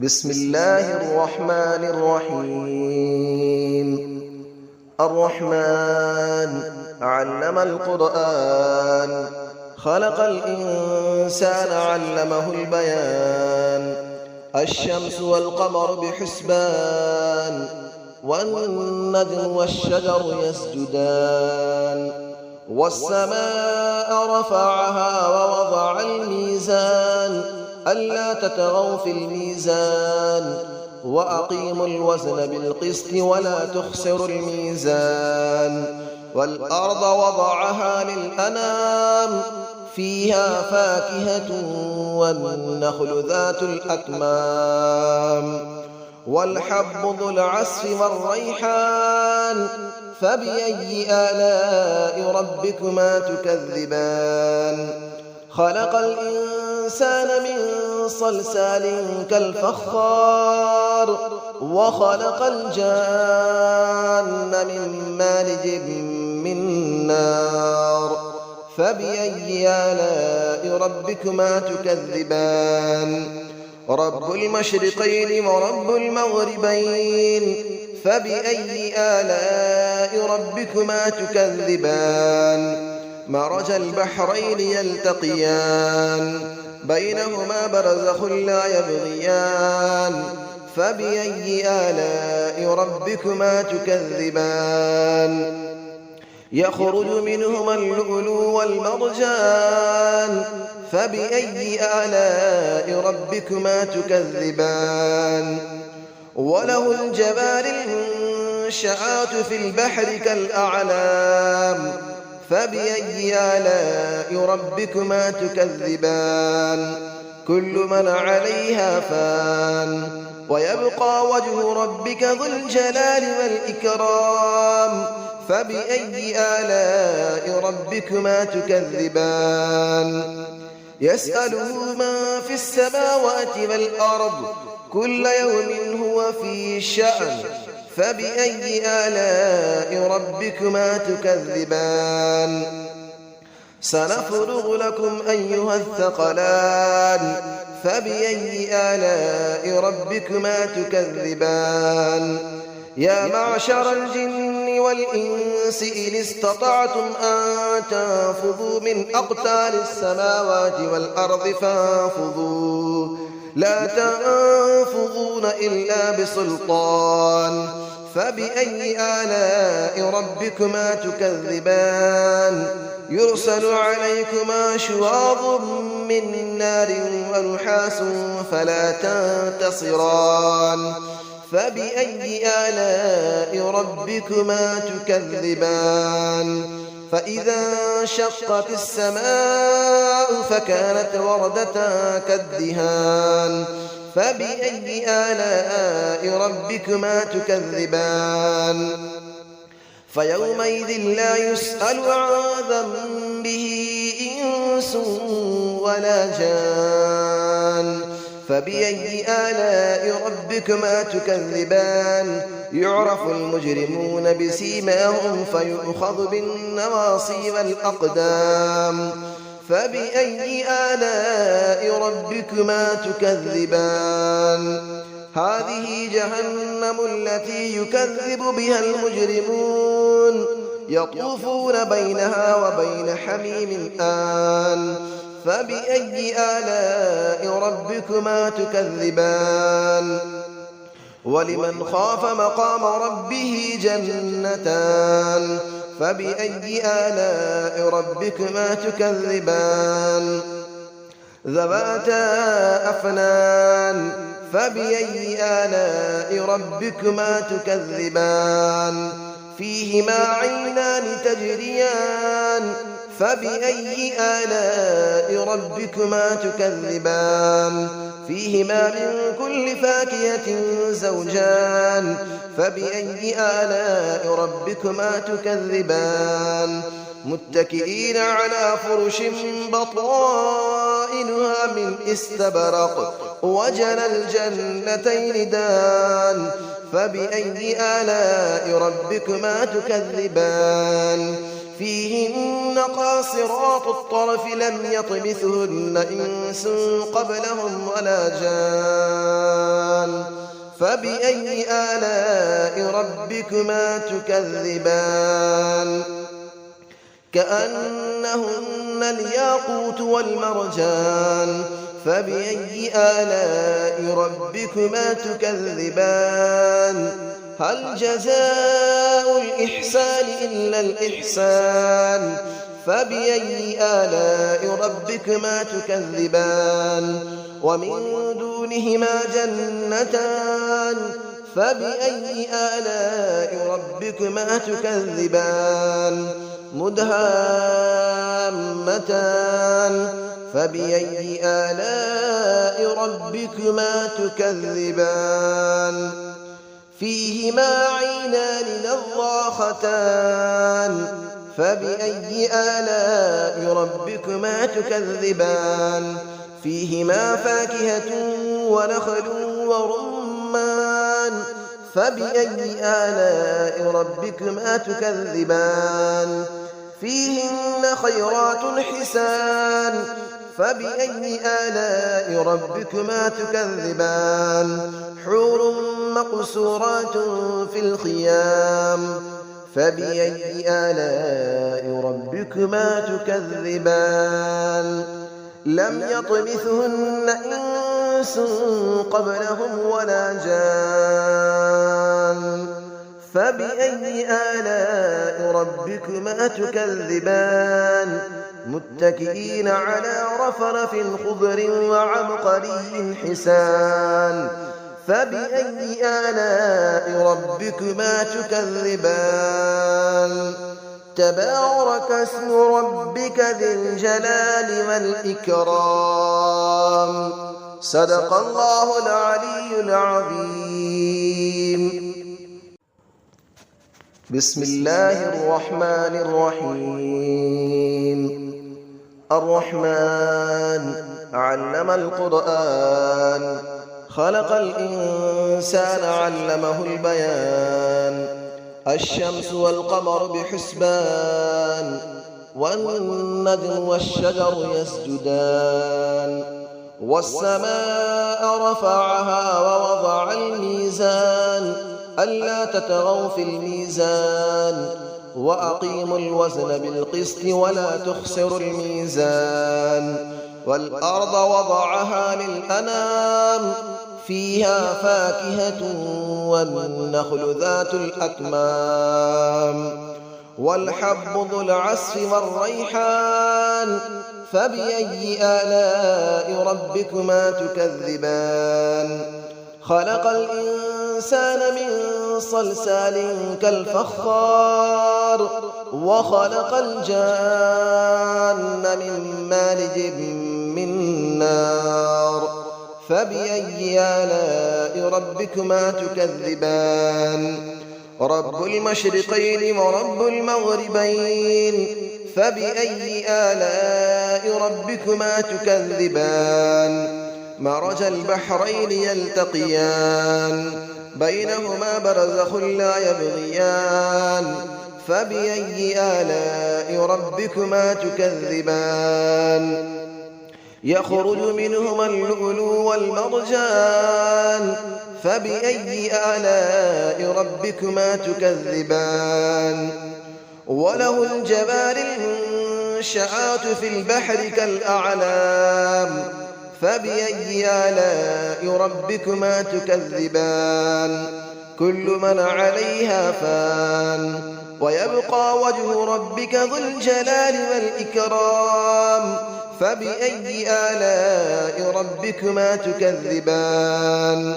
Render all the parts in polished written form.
بسم الله الرحمن الرحيم. الرحمن علم القرآن، خلق الإنسان علمه البيان. الشمس والقمر بحسبان، والنجم والشجر يسجدان. والسماء رفعها ووضع الميزان، ألا تطغوا في الميزان، وأقيموا الوزن بالقسط ولا تخسروا الميزان. والأرض وضعها للأنام، فيها فاكهة والنخل ذات الأكمام. والحب ذو العصف والريحان، فبأي آلاء ربكما تكذبان. خلق الإنسان من صلصال كالفخار، وخلق الجان من مارج من نار. فبأي آلاء ربكما تكذبان. رب المشرقين ورب المغربين، فبأي آلاء ربكما تكذبان. مرج البحرين يلتقيان، بينهما برزخ لا يبغيان. فبأي آلاء ربكما تكذبان. يخرج منهما اللؤلؤ والمرجان، فبأي آلاء ربكما تكذبان. وله الجوار المنشآت في البحر كالأعلام، فبأي آلاء ربكما تكذبان. كل من عليها فان، ويبقى وجه ربك ذو الجلال والإكرام. فبأي آلاء ربكما تكذبان. يسأله من في السماوات والأرض، كل يوم هو في شأن. فبأي آلاء ربكما تكذبان. سنفرغ لكم أيها الثقلان، فبأي آلاء ربكما تكذبان. يا معشر الجن والإنس إن استطعتم أن تنفذوا من أقطار السماوات والأرض فانفذوا، لا تنفذون إلا بسلطان. فبأي آلاء ربكما تكذبان. يرسل عليكما شواظ من نار ونحاس فلا تنتصران. فبأي آلاء ربكما تكذبان. فإذا انشقت السماء فكانت وردة كالدهان. فبأي آلاء ربكما تكذبان. فيومئذ لا يسأل عن ذنبه إنس ولا جان. فبأي آلاء ربكما تكذبان. يعرف المجرمون بسيماهم فيؤخذ بالنواصي والأقدام. فبأي آلاء ربكما تكذبان. هذه جهنم التي يكذب بها المجرمون، يطوفون بينها وبين حميم آن. فبأي آلاء ربكما تكذبان. ولمن خاف مقام ربه جنتان. فبأي آلاء ربكما تكذبان. ذواتا أفنان. فبأي آلاء ربكما تكذبان. فيهما عينان تجريان. فبأي آلاء ربكما تكذبان. فيهما من كل فاكهة زوجان. فبأي آلاء ربكما تكذبان. متكئين على فرش بطائنها من استبرق، وجنى الجنتين دان. فبأي آلاء ربكما تكذبان. فيهن قاصرات الطرف لم يطمثهن إنس قبلهم ولا جان. فبأي آلاء ربكما تكذبان كأنهن الياقوت والمرجان فبأي آلاء ربكما تكذبان هل جزاء الإحسان إلا الإحسان فبأي آلاء ربكما تكذبان ومن دونهما جنتان فبأي آلاء ربكما تكذبان مدهامتان فبأي آلاء ربكما تكذبان فيهما عينان نضاختان فبأي آلاء ربكما تكذبان فيهما فاكهة ونخل ورمان فبأي آلاء ربكما تكذبان فيهن خيرات حسان فبأي آلاء ربكما تكذبان حور مقصورات في الخيام فبأي آلاء ربكما تكذبان لم يطمثهن إنس قبلهم ولا جان فبأي آلاء ربكما تكذبان متكئين على رفرف خضر وعبقري حسان فبأي آلاء ربكما تكذبان تبارك اسم ربك ذي الجلال والإكرام صدق الله العلي العظيم بسم الله الرحمن الرحيم الرحمن علم القرآن خلق الإنسان علمه البيان الشمس والقمر بحسبان والنجم والشجر يسجدان والسماء رفعها ووضع الميزان ألا تطغوا في الميزان وأقيموا الوزن بالقسط ولا تخسروا الميزان والأرض وضعها للأنام فيها فاكهة والنخل ذات الأكمام والحب ذو العصف والريحان فبأي آلاء ربكما تكذبان خلق الإنسان من صلصال كالفخار وخلق الجان من مارج من نار فبأي آلاء ربكما تكذبان رب المشرقين ورب المغربين فبأي آلاء ربكما تكذبان مرج البحرين يلتقيان بينهما برزخ لا يبغيان فبأي آلاء ربكما تكذبان يخرج منهما اللؤلؤ والمرجان فبأي آلاء ربكما تكذبان وله الجبال المنشآت في البحر كالأعلام فبأي آلاء ربكما تكذبان كل من عليها فان ويبقى وجه ربك ذو الجلال والإكرام فبأي آلاء ربكما تكذبان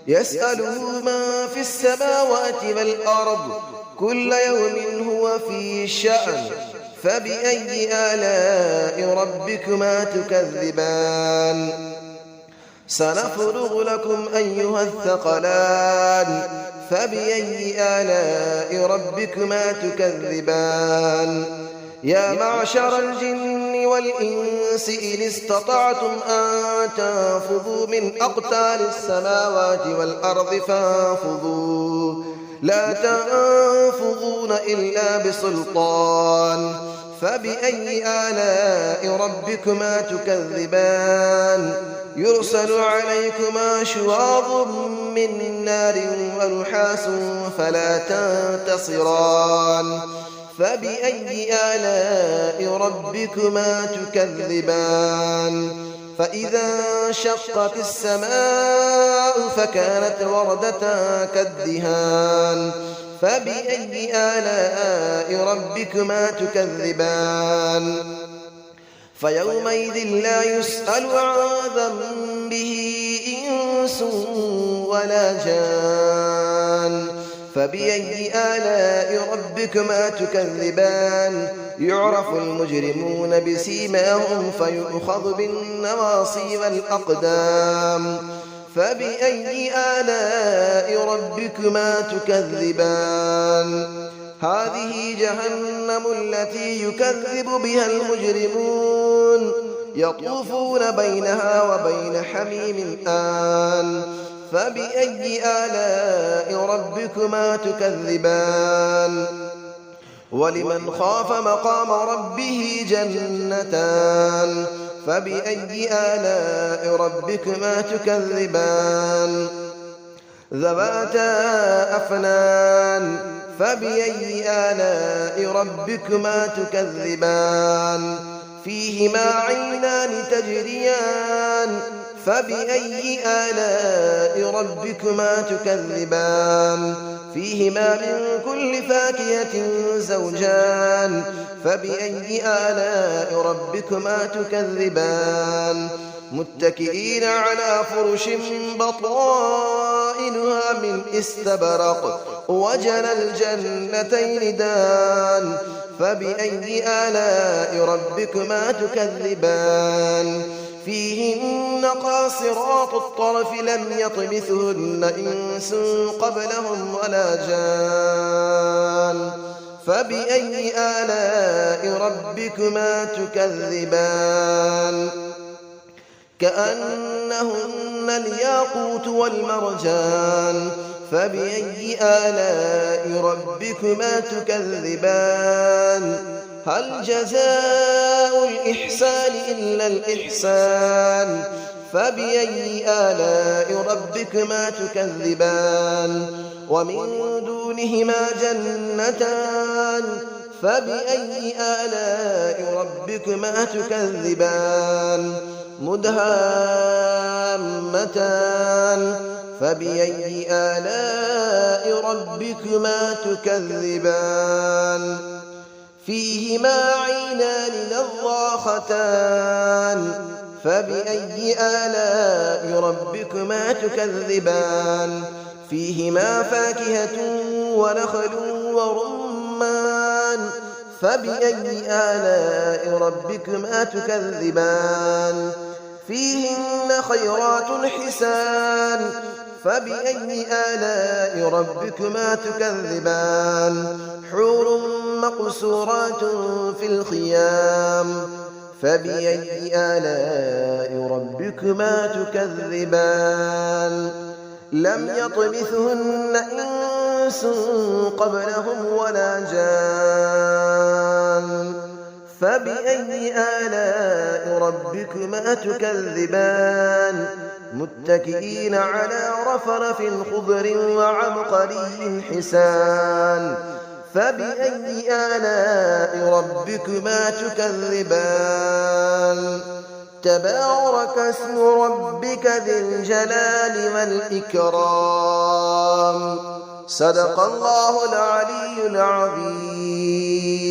يسأله من في السماوات والأرض كل يوم هو في شأن فبأي آلاء ربكما تكذبان سنفرغ لكم أيها الثقلان فبأي آلاء ربكما تكذبان يا معشر الجن والإنس إن استطعتم أن تنفذوا من أقطار السماوات والأرض فانفذوا لا تنفذون إلا بسلطان فبأي آلاء ربكما تكذبان يرسل عليكما شواظ من نار ونحاس فلا تنتصران فبأي آلاء ربكما تكذبان فإذا انشقت السماء فكانت وردة كالدهان فبأي آلاء ربكما تكذبان فيومئذ لا يسأل عن ذنبه إنس ولا جان فبأي آلاء ربكما تكذبان يعرف المجرمون بسيماهم فيؤخذ بالنواصي والأقدام فبأي آلاء ربكما تكذبان هذه جهنم التي يكذب بها المجرمون يطوفون بينها وبين حميم آن فبأي آلاء ربكما تكذبان ولمن خاف مقام ربه جنتان فبأي آلاء ربكما تكذبان ذواتا أفنان فبأي آلاء ربكما تكذبان فيهما عينان تجريان فبأي آلاء ربكما تكذبان فيهما من كل فاكهة زوجان فبأي آلاء ربكما تكذبان متكئين على فرش بطائنها من استبرق وجنى الجنتين دان فبأي آلاء ربكما تكذبان فيهن قاصرات الطرف لم يطمثهن إنس قبلهم ولا جان فبأي آلاء ربكما تكذبان كأنهن الياقوت والمرجان فبأي آلاء ربكما تكذبان هل جزاء الإحسان إلا الإحسان فبأي آلاء ربكما تكذبان ومن دونهما جنتان فبأي آلاء ربكما تكذبان مدهامتان فبأي آلاء ربكما تكذبان فيهما عينان نضاختان فبأي آلاء ربكما تكذبان فيهما فاكهة ونخل ورمان فبأي آلاء ربكما تكذبان فيهن خيرات حسان فبأي آلاء ربكما تكذبان حور مقصورات في الخيام فبأي آلاء ربكما تكذبان لم يطمثهن إنس قبلهم ولا جان فبأي آلاء ربكما تكذبان متكئين على رفرف خضر وعبقري حسان فبأي آلاء ربكما تكذبان تبارك اسم ربك ذي الجلال والإكرام صدق الله العلي العظيم.